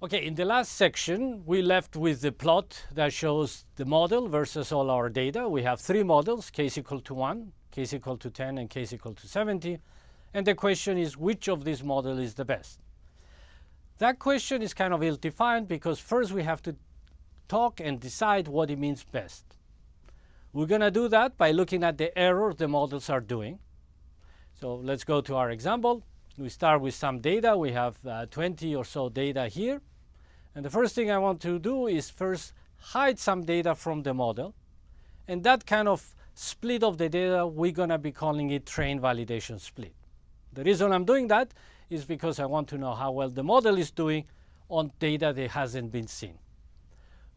Okay, in the last section, we left with the plot that shows the model versus all our data. We have three models, case equal to 1, case equal to 10, and case equal to 70. And the question is, which of these models is the best? That question is kind of ill-defined because first we have to talk and decide what it means best. We're going to do that by looking at the error the models are doing. So let's go to our example. We start with some data. We have 20 or so data here. And the first thing I want to do is first hide some data from the model. And that kind of split of the data, we're going to be calling it train validation split. The reason I'm doing that is because I want to know how well the model is doing on data that hasn't been seen.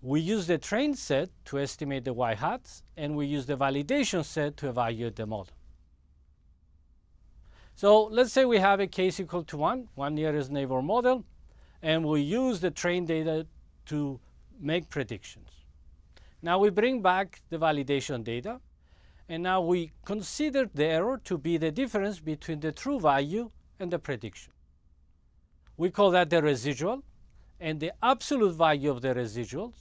We use the train set to estimate the y-hats, and we use the validation set to evaluate the model. So let's say we have a case equal to 1 nearest neighbor model, and we use the train data to make predictions. Now we bring back the validation data, and now we consider the error to be the difference between the true value and the prediction. We call that the residual, and the absolute value of the residuals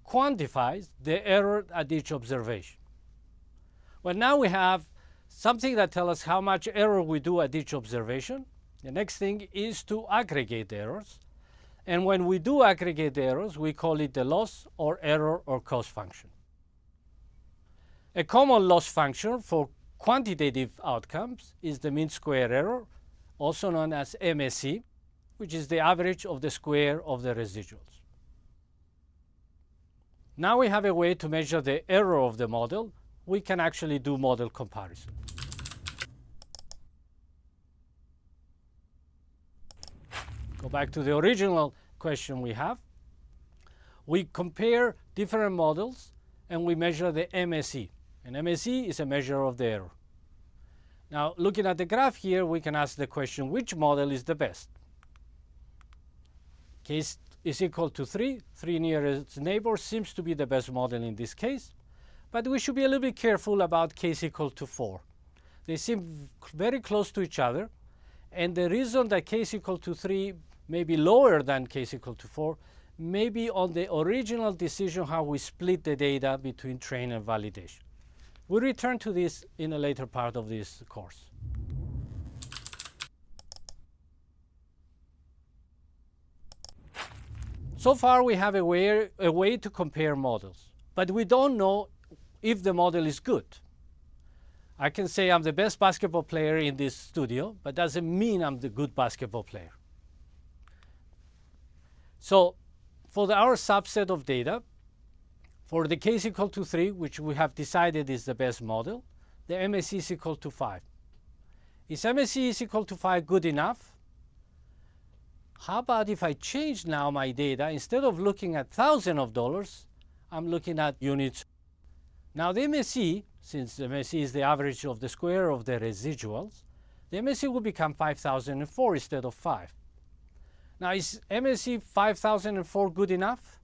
quantifies the error at each observation. Well, now we have something that tells us how much error we do at each observation. The next thing is to aggregate the errors. And when we do aggregate the errors, we call it the loss or error or cost function. A common loss function for quantitative outcomes is the mean square error, also known as MSE, which is the average of the square of the residuals. Now we have a way to measure the error of the model. We can actually do model comparison. Go back to the original question we have. We compare different models and we measure the MSE. And MSE is a measure of the error. Now, looking at the graph here, we can ask the question, which model is the best? Case is equal to 3. 3 nearest neighbors seems to be the best model in this case. But we should be a little bit careful about case equal to 4. They seem very close to each other. And the reason that case equal to 3 may be lower than case equal to 4 may be on the original decision how we split the data between train and validation. We'll return to this in a later part of this course. So far, we have a way to compare models, but we don't know if the model is good. I can say I'm the best basketball player in this studio, but doesn't mean I'm the good basketball player. So for our subset of data, for the case equal to 3, which we have decided is the best model, the MSE is equal to 5. Is MSE is equal to 5 good enough? How about if I change now my data, instead of looking at thousands of dollars, I'm looking at units. Now the MSE, since the MSE is the average of the square of the residuals, the MSE will become 5,004 instead of 5. Now is MSE 5,004 good enough?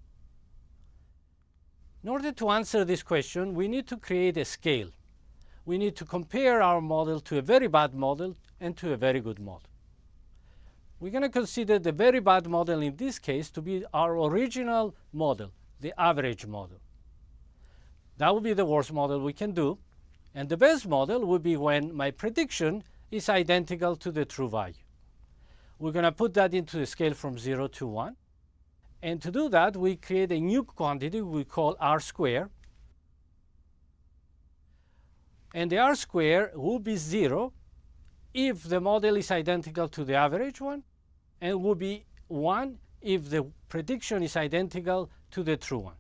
In order to answer this question, we need to create a scale. We need to compare our model to a very bad model and to a very good model. We're going to consider the very bad model in this case to be our original model, the average model. That would be the worst model we can do. And the best model would be when my prediction is identical to the true value. We're going to put that into the scale from 0 to 1. And to do that, we create a new quantity we call R square. And the R square will be 0 if the model is identical to the average one, and will be 1 if the prediction is identical to the true one.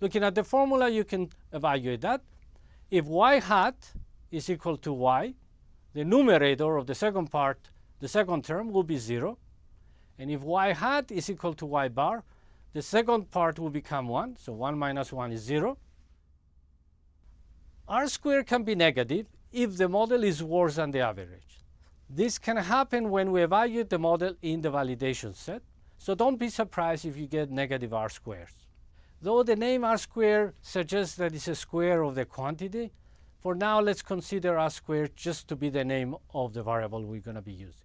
Looking at the formula, you can evaluate that. If y hat is equal to y, the numerator of the second part, the second term, will be 0. And if y hat is equal to y bar, the second part will become 1. So 1 minus 1 is 0. R squared can be negative if the model is worse than the average. This can happen when we evaluate the model in the validation set, so don't be surprised if you get negative R-squares. Though the name R-square suggests that it's a square of the quantity, for now let's consider R-squared just to be the name of the variable we're going to be using.